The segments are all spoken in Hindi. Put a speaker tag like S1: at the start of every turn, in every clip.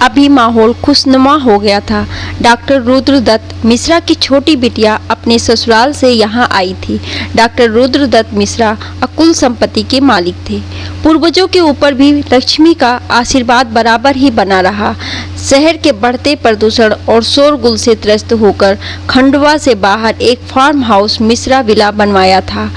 S1: अभी माहौल खुशनुमा हो गया था। डॉक्टर रुद्रदत्त मिश्रा की छोटी बिटिया अपने ससुराल से यहाँ आई थी। डॉक्टर रुद्रदत्त मिश्रा अकुल संपत्ति के मालिक थे। पूर्वजों के ऊपर भी लक्ष्मी का आशीर्वाद बराबर ही बना रहा। शहर के बढ़ते प्रदूषण और शोरगुल से त्रस्त होकर खंडवा से बाहर एक फार्म हाउस मिश्रा विला बनवाया था।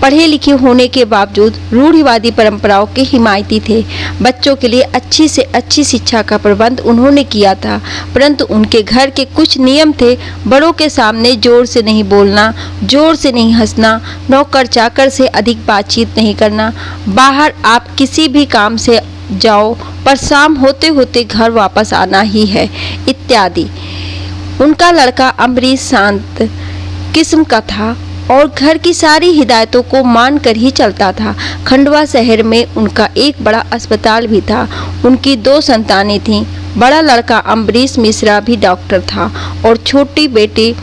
S1: पढ़े लिखे होने के बावजूद रूढ़िवादी परंपराओं के हिमायती थे। बच्चों के लिए अच्छी से अच्छी शिक्षा का प्रबंध उन्होंने किया था, परंतु उनके घर के कुछ नियम थे। बड़ों के सामने जोर से नहीं बोलना, जोर से नहीं हंसना, नौकर चाकर से अधिक बातचीत नहीं करना, बाहर आप किसी भी काम से जाओ पर शाम होते होते घर वापस आना ही है, इत्यादि। उनका लड़का अमरीश शांत किस्म का था और घर की सारी हिदायतों को मानकर ही चलता था। खंडवा शहर में उनका एक बड़ा अस्पताल भी था। उनकी 2 संतानें थीं। बड़ा लड़का अमरीश मिश्रा भी डॉक्टर था और छोटी बेटी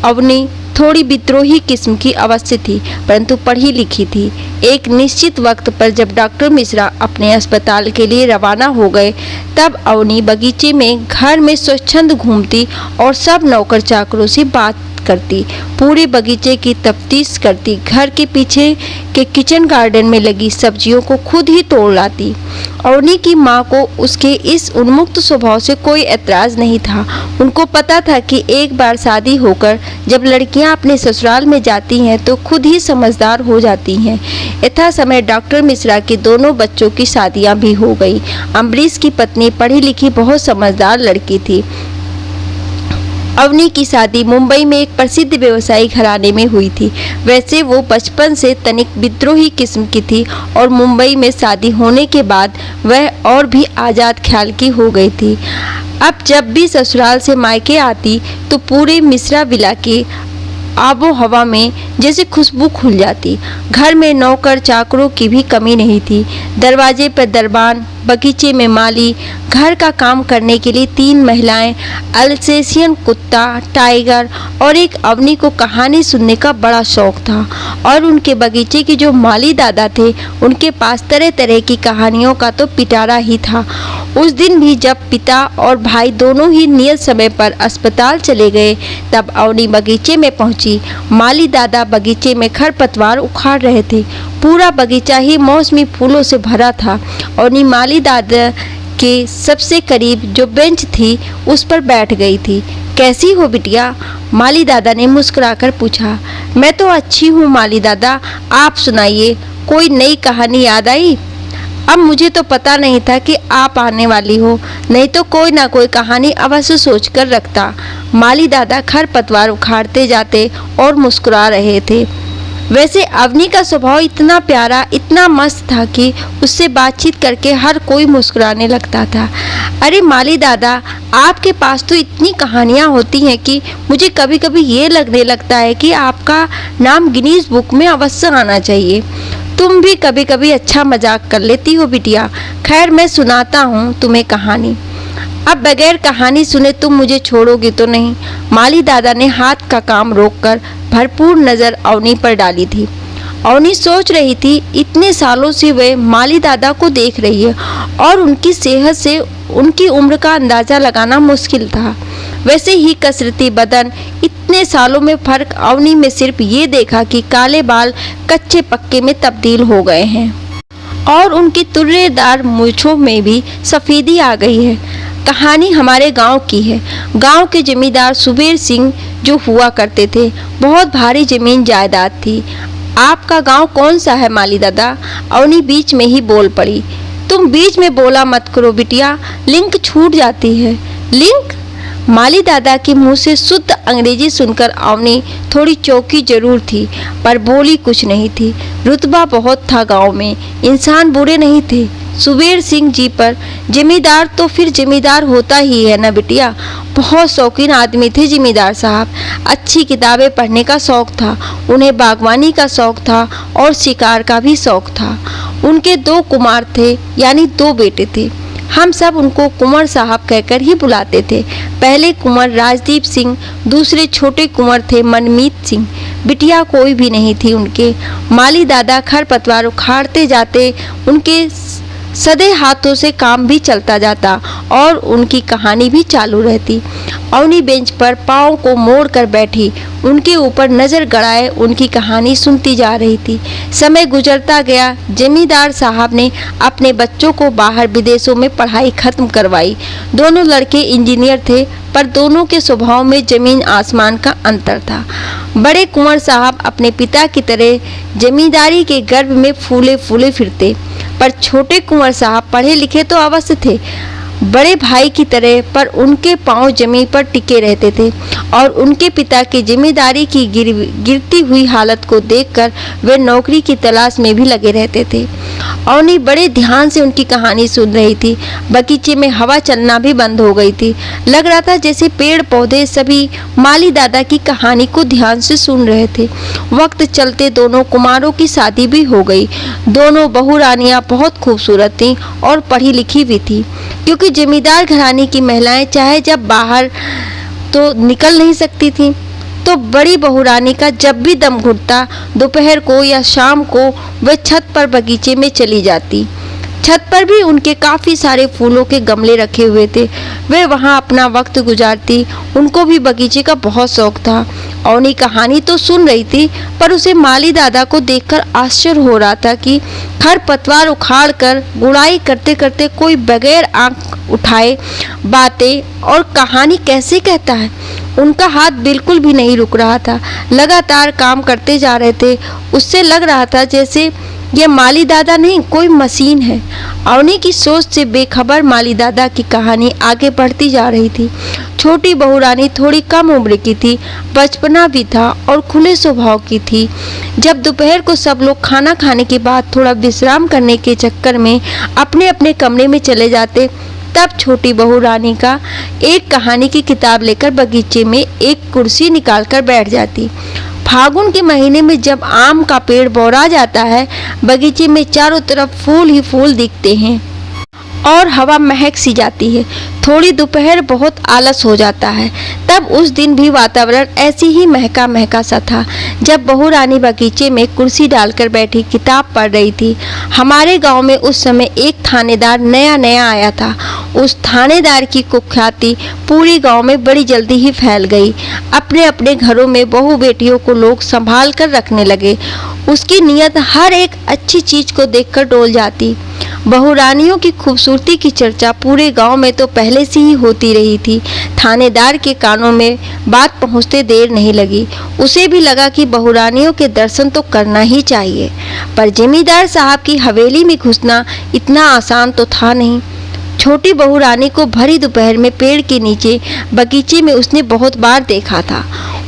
S1: अवनी थोड़ी विद्रोही किस्म की अवश्य थी, परंतु पढ़ी लिखी थी। एक निश्चित वक्त पर जब डॉक्टर मिश्रा अपने अस्पताल के लिए रवाना हो गए, तब अवनी बगीचे में घर में स्वच्छंद घूमती और सब नौकर चाकरों से बात करती, पूरे बगीचे की तफ्तीश करती, घर के पीछे के किचन गार्डन में लगी सब्जियों को खुद ही तोड़ लाती। अवनी की माँ को उसके इस उन्मुक्त स्वभाव से कोई ऐतराज नहीं था। उनको पता था कि एक बार शादी होकर जब लड़कियां अपने ससुराल में जाती हैं तो खुद ही समझदार हो जाती हैं। यथा समय डॉक्टर मिश्रा के दोनों बच्चों की शादियां भी हो गई। अमरीश की पत्नी पढ़ी लिखी बहुत समझदार लड़की थी। अवनी की शादी मुंबई में एक प्रसिद्ध व्यवसायी घराने में हुई थी। वैसे वो बचपन से तनिक विद्रोही किस्म की थी और मुंबई में शादी होने के बाद वह और भी आज़ाद ख्याल की हो गई थी। अब जब भी ससुराल से मायके आती तो पूरे मिश्रा विला की आबो हवा में जैसे खुशबू खुल जाती। घर में नौकर चाकरों की भी कमी नहीं थी। दरवाजे पर दरबान, बगीचे में माली, घर का काम करने के लिए 3 महिलाएं, अल्सेशियन कुत्ता, टाइगर और एक अवनी को कहानी सुनने का बड़ा शौक था। और उनके बगीचे के जो माली दादा थे, उनके पास तरह तरह की कहानियों का तो पिटारा ही था। उस दिन भी जब पिता और भाई दोनों ही नियत समय पर अस्पताल चले गए, तब अवनी बगीचे में पहुंची। माली दादा बगीचे में खरपतवार उखाड़ रहे थे। पूरा बगीचा ही मौसमी फूलों से भरा था। अवनी माली दादा के सबसे करीब जो बेंच थी उस पर बैठ गई थी। कैसी हो बिटिया? माली दादा ने मुस्कुराकर पूछा। मैं तो अच्छी हूँ माली दादा, आप सुनाइए, कोई नई कहानी याद आई? अब मुझे तो पता नहीं था कि आप आने वाली हो, नहीं तो कोई ना कोई कहानी अवश्य सोच कर रखता। माली दादा खरपतवार उखाड़ते जाते और मुस्कुरा रहे थे। वैसे अवनी का स्वभाव इतना प्यारा, इतना मस्त था कि उससे बातचीत करके हर कोई मुस्कुराने लगता था। अरे माली दादा, आपके पास तो इतनी कहानियाँ होती हैं कि मुझे कभी कभी ये लगने लगता है कि आपका नाम गिनीज बुक में अवश्य आना चाहिए। तुम भी कभी कभी अच्छा मजाक कर लेती हो बिटिया। खैर, मैं सुनाता हूँ तुम्हें कहानी। अब बगैर कहानी सुने तुम मुझे छोड़ोगी तो नहीं। माली दादा ने हाथ का काम रोककर भरपूर नज़र अवनी पर डाली थी। अवनी सोच रही थी, इतने सालों से वह माली दादा को देख रही है और उनकी सेहत से उनकी उम्र का अंदाज़ा लगाना मुश्किल था। वैसे ही कसरती बदन, इतने सालों में फर्क अवनी में सिर्फ ये देखा कि काले बाल कच्चे पक्के में तब्दील हो गए हैं और उनकी तुर्रेदार मूंछों में भी सफ़ेदी आ गई है। कहानी हमारे गांव की है। गांव के जमींदार सुबेर सिंह जो हुआ करते थे, बहुत भारी जमीन जायदाद थी। आपका गांव कौन सा है माली दादा? अवनी बीच में ही बोल पड़ी। तुम बीच में बोला मत करो बिटिया, लिंक छूट जाती है। लिंक? माली दादा के मुंह से शुद्ध अंग्रेजी सुनकर अवनी थोड़ी चौंकी जरूर थी, पर बोली कुछ नहीं थी। रुतबा बहुत था गांव में, इंसान बुरे नहीं थे। सुबेर सिंह जी पर जमींदार तो फिर जमींदार होता ही है ना बिटिया। बहुत शौकीन आदमी थे जमींदार साहब। अच्छी किताबें पढ़ने का शौक था, उन्हें बागवानी का शौक था और शिकार का भी शौक था। उनके 2 कुमार थे, यानी 2 बेटे थे। हम सब उनको कुंवर साहब कहकर ही बुलाते थे। पहले कुंवर राजदीप सिंह, दूसरे छोटे कुंवर थे मनमीत सिंह। बिटिया कोई भी नहीं थी उनके। माली दादा खरपतवार उखाड़ते जाते उनके सधे हाथों से काम भी चलता जाता और उनकी कहानी भी चालू रहती। अवनी बेंच पर पाँव को मोड़ कर बैठी उनके ऊपर नजर गड़ाए उनकी कहानी सुनती जा रही थी। समय गुजरता गया। जमींदार साहब ने अपने बच्चों को बाहर विदेशों में पढ़ाई खत्म करवाई। दोनों लड़के इंजीनियर थे, पर दोनों के स्वभाव में जमीन आसमान का अंतर था। बड़े कुंवर साहब अपने पिता की तरह जमींदारी के गर्भ में फूले फूले फिरते, पर छोटे कुंवर साहब पढ़े लिखे तो अवश्य थे, बड़े भाई की तरह, पर उनके पांव जमीन पर टिके रहते थे और उनके पिता की जिम्मेदारी की गिरती हुई हालत को देखकर वे नौकरी की तलाश में भी लगे रहते थे। अवनी बड़े ध्यान से उनकी कहानी सुन रही थी। बगीचे में हवा चलना भी बंद हो गई थी। लग रहा था जैसे पेड़ पौधे सभी माली दादा की कहानी को ध्यान से सुन रहे थे। वक्त चलते दोनों कुमारों की शादी भी हो गई। दोनों बहू रानियां बहुत खूबसूरत थीं और पढ़ी लिखी भी थी, क्योंकि जमींदार घराने की महिलाएं चाहे जब बाहर तो निकल नहीं सकती थीं, तो बड़ी बहू रानी का जब भी दम घुटता दोपहर को या शाम को वह छत पर बगीचे में चली जाती। छत पर भी उनके काफ़ी सारे फूलों के गमले रखे हुए थे। वे वहाँ अपना वक्त गुजारती। उनको भी बगीचे का बहुत शौक था। अवनी कहानी तो सुन रही थी, पर उसे माली दादा को देखकर आश्चर्य हो रहा था कि खरपतवार उखाड़ कर गुड़ाई करते करते कोई बगैर आंख उठाए बातें और कहानी कैसे कहता है। उनका हाथ बिल्कुल भी नहीं रुक रहा था, लगातार काम करते जा रहे थे। उससे लग रहा था जैसे ये माली दादा नहीं, कोई मशीन है। अवनी की सोच से बेखबर माली दादा की कहानी आगे बढ़ती जा रही थी। छोटी बहू रानी थोड़ी कम उम्र की थी, बचपना भी था और खुले स्वभाव की थी। जब दोपहर को सब लोग खाना खाने के बाद थोड़ा विश्राम करने के चक्कर में अपने अपने कमरे में चले जाते, तब छोटी बहू रानी का एक कहानी की किताब लेकर बगीचे में एक कुर्सी निकालकर बैठ जाती। फागुन के महीने में जब आम का पेड़ बौरा जाता है, बगीचे में चारों तरफ फूल ही फूल दिखते हैं और हवा महक सी जाती है। थोड़ी दोपहर बहुत आलस हो जाता है। तब उस दिन भी वातावरण ऐसी ही महका महका सा था। जब बहू रानी बगीचे में कुर्सी डालकर बैठी किताब पढ़ रही थी, हमारे गांव में उस समय एक थानेदार नया नया आया था। उस थानेदार की कुख्याति पूरे गांव में बड़ी जल्दी ही फैल गई। अपने अपने घरों में बहू बेटियों को लोग संभाल कर रखने लगे। उसकी नीयत हर एक अच्छी चीज को देखकर डोल जाती। बहू रानियों की खूबसूरती की चर्चा पूरे गांव में तो पहले से ही होती रही थी। थानेदार के कानों में बात पहुंचते देर नहीं लगी। उसे भी लगा कि बहू रानियों के दर्शन तो करना ही चाहिए, पर जमींदार साहब की हवेली में घुसना इतना आसान तो था नहीं। छोटी बहू रानी को भरी दोपहर में पेड़ के नीचे बगीचे में उसने बहुत बार देखा था।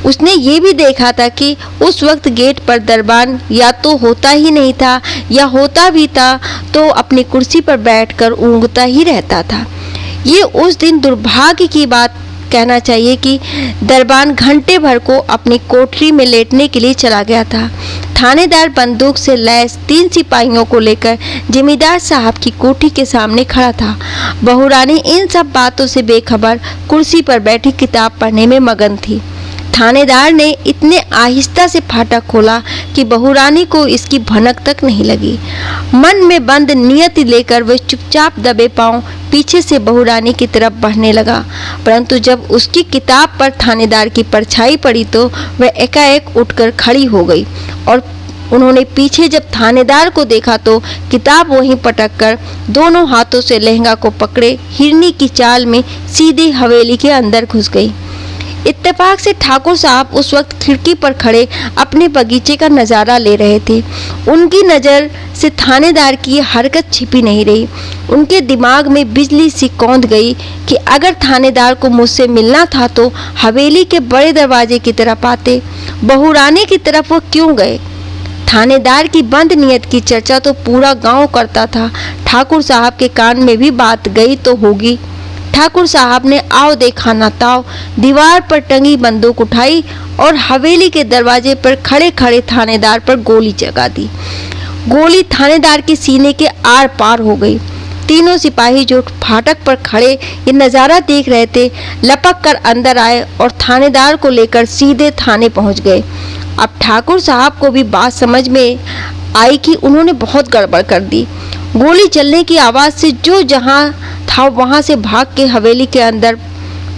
S1: उसने ये भी देखा था कि उस वक्त गेट पर दरबान या तो होता ही नहीं था, या होता भी था तो अपनी कुर्सी पर बैठकर ऊँघता ही रहता था। ये उस दिन दुर्भाग्य की बात कहना चाहिए कि दरबान घंटे भर को अपनी कोठरी में लेटने के लिए चला गया था। थानेदार बंदूक से लैस 3 सिपाहियों को लेकर जमींदार साहब की कोठी के सामने खड़ा था। बहू रानी इन सब बातों से बेखबर कुर्सी पर बैठी किताब पढ़ने में मगन थी। थानेदार ने इतने आहिस्ता से फाटक खोला कि बहू रानी को इसकी भनक तक नहीं लगी। मन में बंद नियति लेकर वह चुपचाप दबे पांव पीछे से बहू रानी की तरफ बढ़ने लगा, परंतु जब उसकी किताब पर थानेदार की परछाई पड़ी तो वह एकाएक उठकर खड़ी हो गई और उन्होंने पीछे जब थानेदार को देखा तो किताब वहीं पटक कर दोनों हाथों से लहंगा को पकड़े हिरनी की चाल में सीधे हवेली के अंदर घुस गई। इत्तेफाक से ठाकुर साहब उस वक्त खिड़की पर खड़े अपने बगीचे का नज़ारा ले रहे थे। उनकी नज़र से थानेदार की हरकत छिपी नहीं रही। उनके दिमाग में बिजली सी कौंध गई कि अगर थानेदार को मुझसे मिलना था तो हवेली के बड़े दरवाजे की तरफ आते, बहू रानी की तरफ वो क्यों गए। थानेदार की बंद नियत की चर्चा तो पूरा गांव करता था। ठाकुर साहब के कान में भी बात गई तो होगी। ठाकुर साहब ने आओ देखा ना ताव दीवार पर टंगी बंदूक उठाई और हवेली के दरवाजे पर खड़े खड़े थानेदार पर गोली चला दी। गोली थानेदार के सीने के आर पार हो गई। तीनों सिपाही जो फाटक पर खड़े ये नज़ारा देख रहे थे, लपक कर अंदर आए और थानेदार को लेकर सीधे थाने पहुंच गए। अब ठाकुर साहब को भी बात समझ में आई कि उन्होंने बहुत गड़बड़ कर दी। गोली चलने की आवाज़ से जो जहां था वहां से भाग के हवेली के अंदर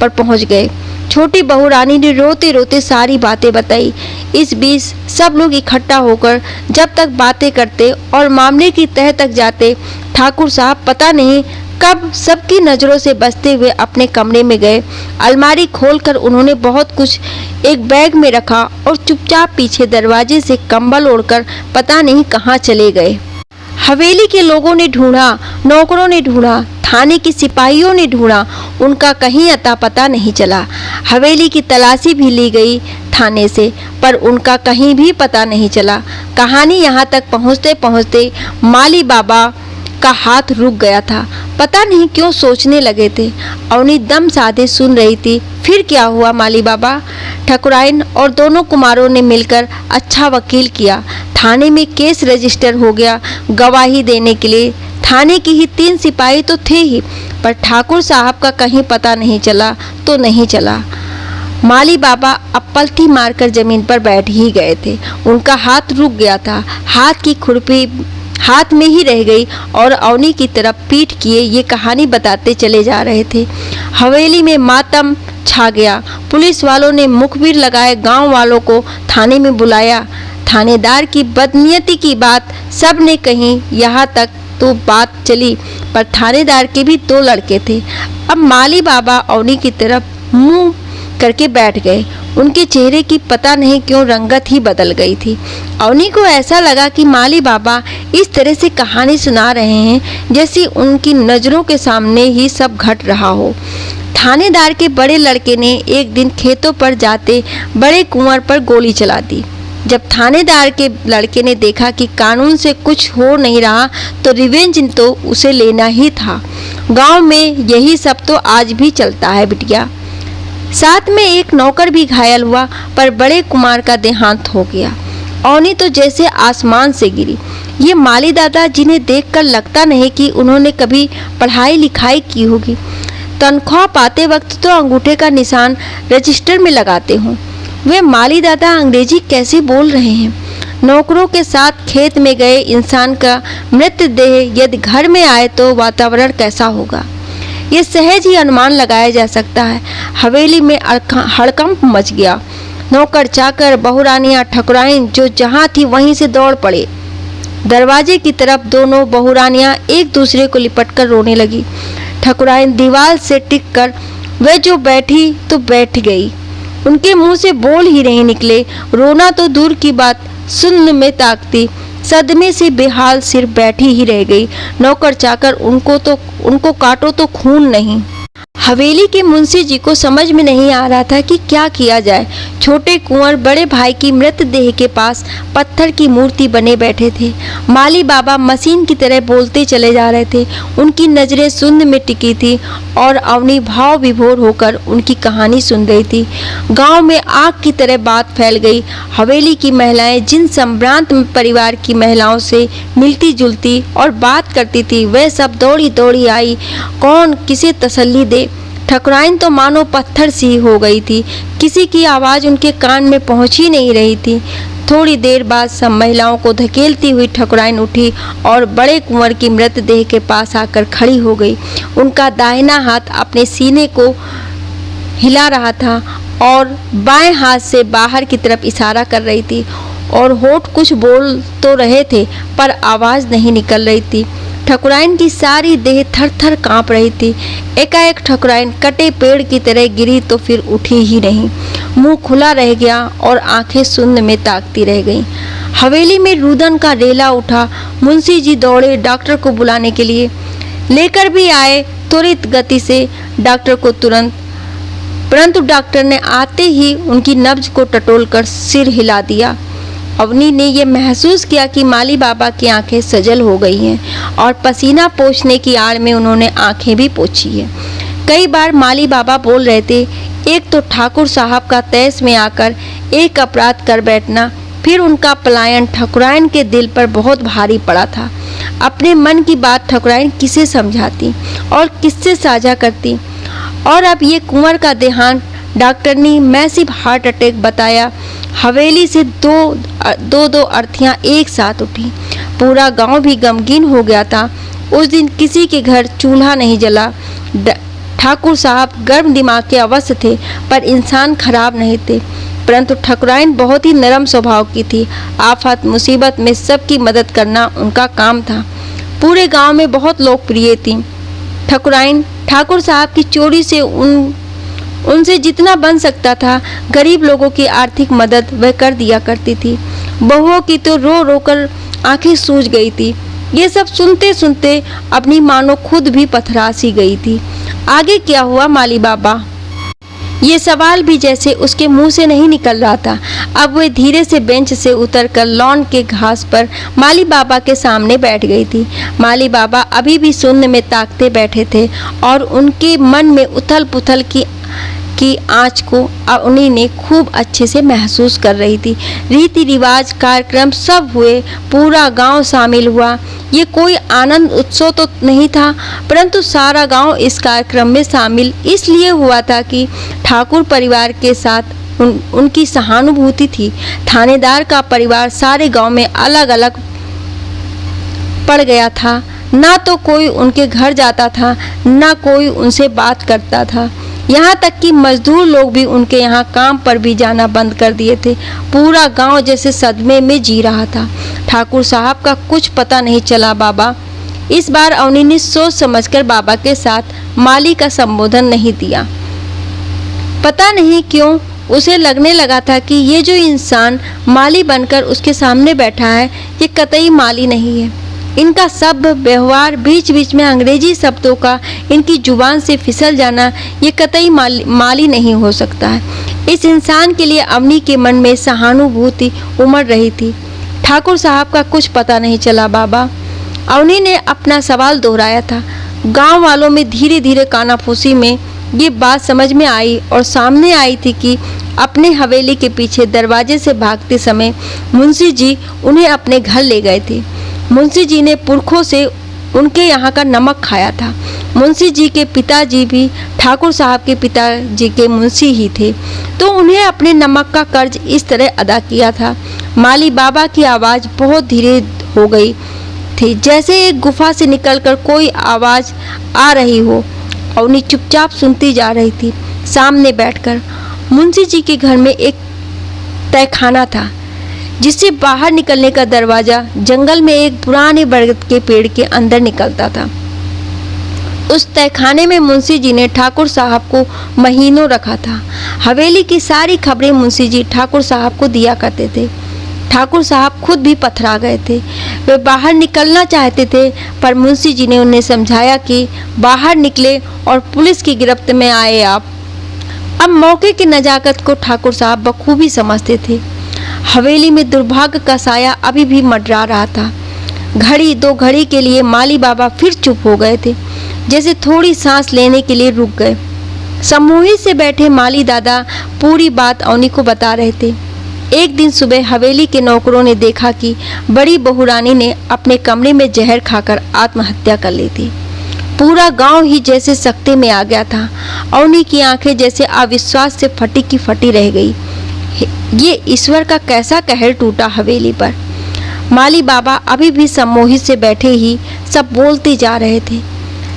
S1: पर पहुंच गए। छोटी बहू रानी ने रोते रोते सारी बातें बताई। इस बीच सब लोग इकट्ठा होकर जब तक बातें करते और मामले की तह तक जाते, ठाकुर साहब पता नहीं कब सबकी नज़रों से बचते हुए अपने कमरे में गए। अलमारी खोलकर उन्होंने बहुत कुछ एक बैग में रखा और चुपचाप पीछे दरवाजे से कंबल ओढ़कर पता नहीं कहाँ चले गए। हवेली के लोगों ने ढूंढा, नौकरों ने ढूंढा, थाने के सिपाहियों ने ढूंढा, उनका कहीं अता पता नहीं चला। हवेली की तलाशी भी ली गई थाने से, पर उनका कहीं भी पता नहीं चला। कहानी यहाँ तक पहुँचते पहुँचते माली बाबा का हाथ रुक गया था। पता नहीं क्यों सोचने लगे थे। अवनी दम साधे सुन रही थी। फिर क्या हुआ माली बाबा? ठकुराइन और दोनों कुमारों ने मिलकर अच्छा वकील किया। थाने में केस रजिस्टर हो गया। गवाही देने के लिए थाने की ही 3 सिपाही तो थे ही, पर ठाकुर साहब का कहीं पता नहीं चला तो नहीं चला। माली बाबा अब पलथी मारकर जमीन पर बैठ ही गए थे। उनका हाथ रुक गया था। हाथ की खुरपी हाथ में ही रह गई और अवनी की तरफ पीठ किए ये कहानी बताते चले जा रहे थे। हवेली में मातम छा गया। पुलिस वालों ने मुखबिर लगाए, गांव वालों को थाने में बुलाया। थानेदार की बदनीयती की बात सब ने कही। यहाँ तक तो बात चली, पर थानेदार के भी 2 लड़के थे। अब माली बाबा अवनी की तरफ मुंह करके बैठ गए। उनके चेहरे की पता नहीं क्यों रंगत ही बदल गई थी। अवनी को ऐसा लगा कि माली बाबा इस तरह से कहानी सुना रहे हैं जैसी उनकी नज़रों के सामने ही सब घट रहा हो। थानेदार के बड़े लड़के ने एक दिन खेतों पर जाते बड़े कुंवर पर गोली चला दी। जब थानेदार के लड़के ने देखा कि कानून से कुछ हो नहीं रहा तो रिवेंज तो उसे लेना ही था। गांव में यही सब तो आज भी चलता है बिटिया। साथ में एक नौकर भी घायल हुआ, पर बड़े कुमार का देहांत हो गया। अवनी तो जैसे आसमान से गिरी। ये माली दादा जिन्हें देखकर लगता नहीं कि उन्होंने कभी पढ़ाई लिखाई की होगी। तनख्वाह पाते वक्त तो अंगूठे का निशान रजिस्टर में लगाते हों। वे माली दादा अंग्रेजी कैसे बोल रहे हैं? नौकरों के साथ खेत में गए इंसान का मृतदेह यदि घर में आए तो वातावरण कैसा होगा, ये सहज ही अनुमान लगाया जा सकता है। हवेली में हड़कंप मच गया। नौकर चाकर बहुरानियां ठकुराइन जो जहां थी वहीं से दौड़ पड़े। दरवाजे की तरफ दोनों बहुरानियां एक दूसरे को लिपटकर रोने लगी। ठकुराइन दीवार से टिककर वह जो बैठी तो बैठ गई। उनके मुंह से बोल ही नहीं निकले। रोना तो दूर की बात, सुन्न में ताकती सदमे से बेहाल सिर बैठी ही रह गई। नौकर चाकर उनको काटो तो खून नहीं। हवेली के मुंशी जी को समझ में नहीं आ रहा था कि क्या किया जाए। छोटे कुंवर बड़े भाई की मृतदेह के पास पत्थर की मूर्ति बने बैठे थे। माली बाबा मशीन की तरह बोलते चले जा रहे थे। उनकी नज़रें शून्य में टिकी थी और अवनी भाव विभोर होकर उनकी कहानी सुन रही थी। गांव में आग की तरह बात फैल गई। हवेली की महिलाएं जिन संभ्रांत परिवार की महिलाओं से मिलती जुलती और बात करती थी, वह सब दौड़ी दौड़ी आई। कौन किसे तसल्ली दे? ठकुराइन तो मानो पत्थर सी हो गई थी। किसी की आवाज़ उनके कान में पहुंच ही नहीं रही थी। थोड़ी देर बाद सब महिलाओं को धकेलती हुई ठकुराइन उठी और बड़े कुंवर की मृतदेह के पास आकर खड़ी हो गई। उनका दाहिना हाथ अपने सीने को हिला रहा था और बाएं हाथ से बाहर की तरफ इशारा कर रही थी और होठ कुछ बोल तो रहे थे पर आवाज़ नहीं निकल रही थी। ठकुराइन की सारी देह थर थर काँप रही थी। एकाएक ठकुराइन कटे पेड़ की तरह गिरी तो फिर उठी ही नहीं। मुंह खुला रह गया और आंखें शून्य में ताकती रह गईं। हवेली में रुदन का रेला उठा। मुंशी जी दौड़े डॉक्टर को बुलाने के लिए, लेकर भी आए त्वरित गति से डॉक्टर को तुरंत, परंतु डॉक्टर ने आते ही उनकी नब्ज को टटोलकर सिर हिला दिया। अवनी ने यह महसूस किया कि माली बाबा की आंखें सजल हो गई हैं और पसीना पोंछने की आड़ में उन्होंने आंखें भी पोंछी हैं। कई बार माली बाबा बोल रहे थे, एक तो ठाकुर साहब का तैस में आकर एक अपराध कर बैठना, फिर उनका पलायन ठकुराइन के दिल पर बहुत भारी पड़ा था। अपने मन की बात ठकुराइन किसे समझाती और किससे साझा करती? और अब ये कुंवर का देहांत डॉक्टर ने मैसिव हार्ट अटैक बताया। हवेली से दो अर्थियां एक साथ उठी। पूरा गांव भी गमगीन हो गया था। उस दिन किसी के घर चूल्हा नहीं जला। ठाकुर साहब गर्म दिमाग के अवश्य थे, पर इंसान खराब नहीं थे। परंतु ठाकुराइन बहुत ही नरम स्वभाव की थी। आफत मुसीबत में सबकी मदद करना उनका काम था। पूरे गांव में बहुत लोकप्रिय थी ठाकुराइन। ठाकुर साहब की चोरी से उनसे जितना बन सकता था गरीब लोगों की आर्थिक मदद वह कर दिया करती थी। बहुओं की तो रो रो कर आंखें सूज गई थी। ये सब सुनते सुनते अपनी मानो खुद भी पथरासी गई थी। आगे क्या हुआ माली बाबा, ये सवाल भी जैसे उसके मुंह से नहीं निकल रहा था। अब वह धीरे से बेंच से उतरकर लॉन के घास पर माली बाबा के सामने बैठ गई थी। माली बाबा अभी भी शून्य में ताकते बैठे थे और उनके मन में उथल पुथल की आँच को उन्हीं ने खूब अच्छे से महसूस कर रही थी। रीति रिवाज कार्यक्रम सब हुए, पूरा गांव शामिल हुआ। ये कोई आनंद उत्सव तो नहीं था, परंतु सारा गांव इस कार्यक्रम में शामिल इसलिए हुआ था कि ठाकुर परिवार के साथ उनकी सहानुभूति थी। थानेदार का परिवार सारे गांव में अलग अलग पड़ गया था। ना तो कोई उनके घर जाता था, ना कोई उनसे बात करता था। यहाँ तक कि मजदूर लोग भी उनके यहाँ काम पर भी जाना बंद कर दिए थे। पूरा गांव जैसे सदमे में जी रहा था। ठाकुर साहब का कुछ पता नहीं चला बाबा। इस बार अवनी ने सोच समझकर बाबा के साथ माली का संबोधन नहीं दिया। पता नहीं क्यों उसे लगने लगा था कि ये जो इंसान माली बनकर उसके सामने बैठा है, ये कतई माली नहीं है। इनका सब व्यवहार, बीच बीच में अंग्रेजी शब्दों का इनकी जुबान से फिसल जाना, ये कतई माली नहीं हो सकता है। इस इंसान के लिए अवनी के मन में सहानुभूति उमड़ रही थी। ठाकुर साहब का कुछ पता नहीं चला बाबा। अवनी ने अपना सवाल दोहराया था। गांव वालों में धीरे धीरे कानाफूसी में ये बात समझ में आई और सामने आई थी कि अपने हवेली के पीछे दरवाजे से भागते समय मुंशी जी उन्हें अपने घर ले गए थे। मुंशी जी ने पुरखों से उनके यहाँ का नमक खाया था। मुंशी जी के पिताजी भी ठाकुर साहब के पिताजी के मुंशी ही थे, तो उन्हें अपने नमक का कर्ज इस तरह अदा किया था। माली बाबा की आवाज़ बहुत धीरे हो गई थी, जैसे एक गुफा से निकलकर कोई आवाज़ आ रही हो। अवनी चुपचाप सुनती जा रही थी। सामने बैठकर मुंशी जी के घर में एक तहखाना था, जिससे बाहर निकलने का दरवाजा जंगल में एक पुराने बरगद के पेड़ के अंदर निकलता था। उस तहखाने में मुंशी जी ने ठाकुर साहब को महीनों रखा था। हवेली की सारी खबरें मुंशी जी ठाकुर साहब को दिया करते थे। ठाकुर साहब खुद भी पथरा गए थे। वे बाहर निकलना चाहते थे, पर मुंशी जी ने उन्हें समझाया कि बाहर निकले और पुलिस की गिरफ्त में आए आप। अब मौके की नजाकत को ठाकुर साहब बखूबी समझते थे। हवेली में दुर्भाग्य का साया अभी भी मंडरा रहा था। घड़ी दो घड़ी के लिए माली बाबा फिर चुप हो गए थे, जैसे थोड़ी सांस लेने के लिए रुक गए। सम्मोहित से बैठे माली दादा पूरी बात अवनी को बता रहे थे। एक दिन सुबह हवेली के नौकरों ने देखा कि बड़ी बहुरानी ने अपने कमरे में जहर खाकर आत्महत्या कर ली थी। पूरा गांव ही जैसे सकते में आ गया था। अवनी की आंखें जैसे अविश्वास से फटी की फटी रह गई। ये ईश्वर का कैसा कहर टूटा हवेली पर। माली बाबा अभी भी सम्मोहित से बैठे ही सब बोलते जा रहे थे।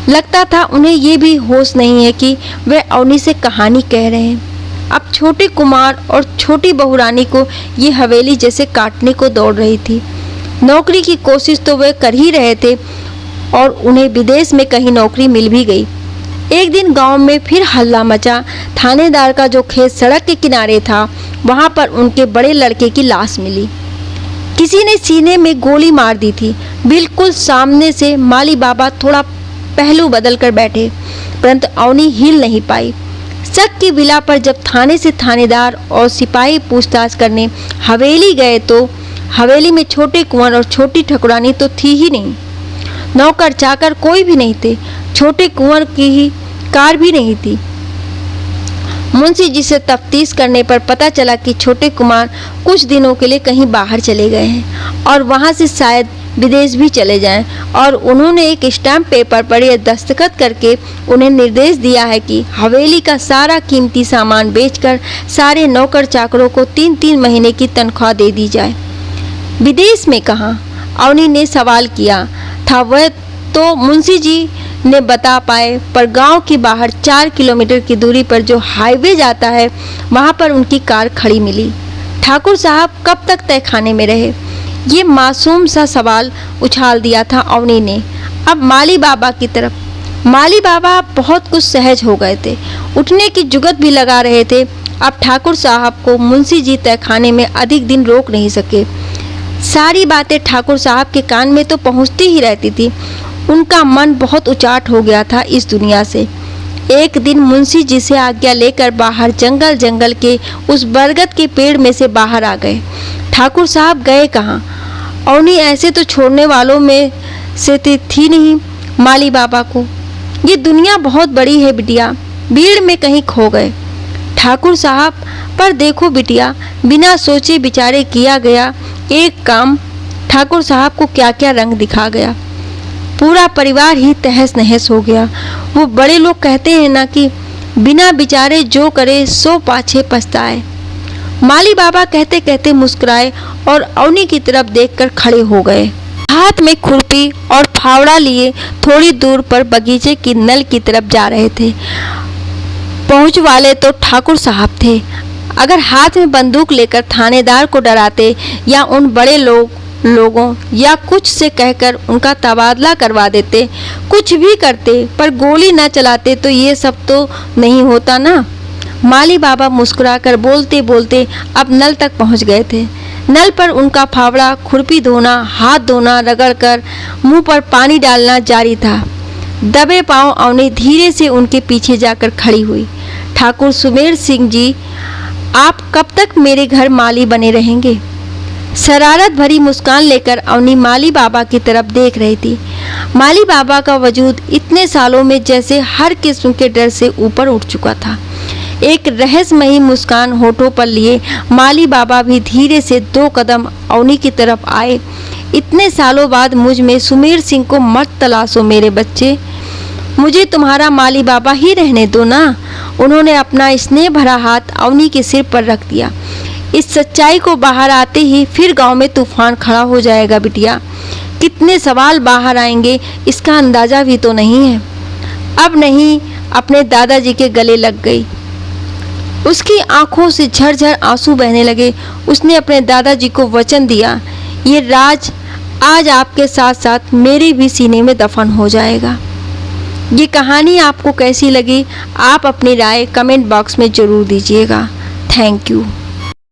S1: लगता था उन्हें ये भी होश नहीं है कि वे अवनी से कहानी कह रहे हैं। अब छोटे कुमार और छोटी बहुरानी को ये हवेली जैसे काटने को दौड़ रही थी। नौकरी की कोशिश तो वे कर ही रहे थे और उन्हें विदेश में कहीं नौकरी मिल भी गई। एक दिन गांव में फिर हल्ला मचा। थानेदार का जो खेत सड़क के किनारे था, वहां पर उनके बड़े लड़के की लाश मिली। किसी ने सीने में गोली मार दी थी। बिल्कुल सामने से माली बाबा थोड़ा पहलू बदल कर बैठे, परंतु अवनी हिल नहीं पाई। शक की बिला पर जब थाने से थानेदार और सिपाही पूछताछ करने हवेली गए, तो हवेली में छोटे कुंवर और छोटी ठकुरानी तो थी ही नहीं। नौकर चाकर कोई भी नहीं थे। छोटे कुंवर की ही कार भी नहीं थी। मुंशी जी से तफ्तीश करने पर पता चला कि छोटे कुमार कुछ दिनों के लिए कहीं बाहर चले गए हैं और वहां से शायद विदेश भी चले जाएं, और उन्होंने एक स्टैम्प पेपर पर यह दस्तखत करके उन्हें निर्देश दिया है कि हवेली का सारा कीमती सामान बेचकर सारे नौकर चाकरों को 3-3 महीने की तनख्वाह दे दी जाए। विदेश में कहाँ? अवनी ने सवाल किया था। वह तो मुंशी जी ने बता पाए, पर गांव के बाहर 4 किलोमीटर की दूरी पर जो हाईवे जाता है वहां पर उनकी कार खड़ी मिली। ठाकुर साहब कब तक तहखाने में रहे? ये मासूम सा सवाल उछाल दिया था अवनी ने अब माली बाबा की तरफ। माली बाबा बहुत कुछ सहज हो गए थे, उठने की जुगत भी लगा रहे थे। अब ठाकुर साहब को मुंशी जी तहखाने में अधिक दिन रोक नहीं सके। सारी बातें ठाकुर साहब के कान में तो पहुंचती ही रहती थी। उनका मन बहुत उचाट हो गया था इस दुनिया से। एक दिन मुंशी जी से आज्ञा लेकर बाहर जंगल के उस बरगद के पेड़ में से बाहर आ गए। ठाकुर साहब गए कहाँ? अवनी ऐसे तो छोड़ने वालों में से थी नहीं माली बाबा को। ये दुनिया बहुत बड़ी है बिटिया, भीड़ में कहीं खो गए। ठाकुर साहब, पर देखो बिटिया, बिना सोचे विचारे किया गया एक काम ठाकुर साहब को क्या क्या रंग दिखा गया। पूरा परिवार ही तहस नहस हो गया। वो बड़े लोग कहते हैं ना कि बिना विचारे जो करे सो पाछे पछताए। माली बाबा कहते कहते मुस्कुराए और अवनी की तरफ देखकर खड़े हो गए। हाथ में खुरपी और फावड़ा लिए थोड़ी दूर पर बगीचे की नल की तरफ जा रहे थे। पहुंच वाले तो ठाकुर साहब थे। अगर हाथ में बंदूक लेकर थानेदार को डराते या उन बड़े लोगों या कुछ से कहकर उनका तबादला करवा देते, कुछ भी करते, पर गोली न चलाते तो ये सब तो नहीं होता ना। माली बाबा मुस्कुराकर बोलते बोलते अब नल तक पहुंच गए थे। नल पर उनका फावड़ा, खुरपी धोना, हाथ धोना, रगड़कर मुंह पर पानी डालना जारी था। दबे पांव अवनी धीरे से उनके पीछे जाकर खड़ी हुई। ठाकुर सुमेर सिंह जी, आप कब तक मेरे घर माली बने रहेंगे? शरारत भरी मुस्कान लेकर अवनी माली बाबा की तरफ देख रही थी। माली बाबा का वजूद इतने सालों में जैसे हर किस्म के डर से ऊपर उठ चुका था। एक रहस्यमयी मुस्कान होठों पर लिए माली बाबा भी धीरे से 2 कदम अवनी की तरफ आए। इतने सालों बाद मुझ में सुमेर सिंह को मत तलाशो मेरे बच्चे, मुझे तुम्हारा माली बाबा ही रहने दो ना। उन्होंने अपना स्नेह भरा हाथ अवनी के सिर पर रख दिया। इस सच्चाई को बाहर आते ही फिर गांव में तूफान खड़ा हो जाएगा बिटिया। कितने सवाल बाहर आएंगे इसका अंदाजा भी तो नहीं है। अब नहीं, अपने दादाजी के गले लग गई। उसकी आंखों से झरझर आंसू बहने लगे। उसने अपने दादाजी को वचन दिया, ये राज आज आपके साथ साथ मेरे भी सीने में दफन हो जाएगा। ये कहानी आपको कैसी लगी? आप अपनी राय कमेंट बॉक्स में ज़रूर दीजिएगा। Thank you.